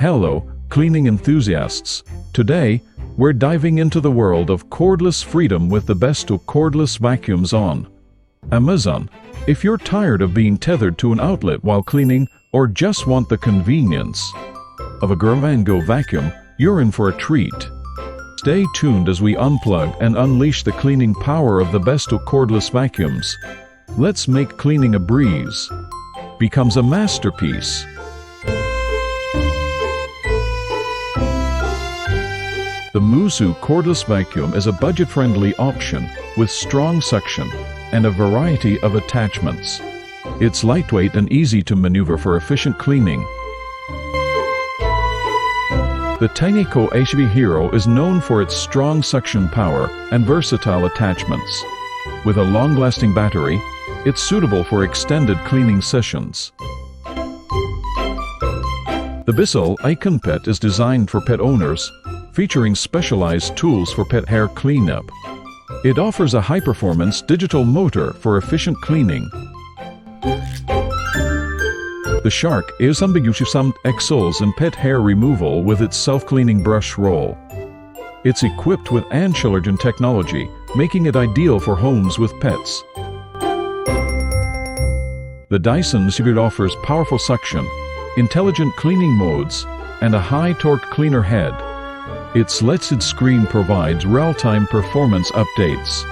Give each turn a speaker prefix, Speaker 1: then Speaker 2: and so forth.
Speaker 1: Hello, cleaning enthusiasts. Today, we're diving into the world of cordless freedom with the best of cordless vacuums on Amazon. If you're tired of being tethered to an outlet while cleaning or just want the convenience of a grab-and-go vacuum, you're in for a treat. Stay tuned as we unplug and unleash the cleaning power of the best of cordless vacuums. Let's make cleaning a breeze. Becomes a masterpiece. The MOYSOUL cordless vacuum is a budget-friendly option with strong suction and a variety of attachments. It's lightweight and easy to maneuver for efficient cleaning. The Tineco HV Hero is known for its strong suction power and versatile attachments. With a long-lasting battery, it's suitable for extended cleaning sessions. The BISSELL Icon Pet is designed for pet owners, featuring specialized tools for pet hair cleanup. It offers a high-performance digital motor for efficient cleaning. The Shark is ambiguous excels in pet hair removal with its self-cleaning brush roll. It's equipped with anti-allergen technology, making it ideal for homes with pets. The Dyson offers powerful suction, intelligent cleaning modes, and a high-torque cleaner head. Its LED screen provides real-time performance updates.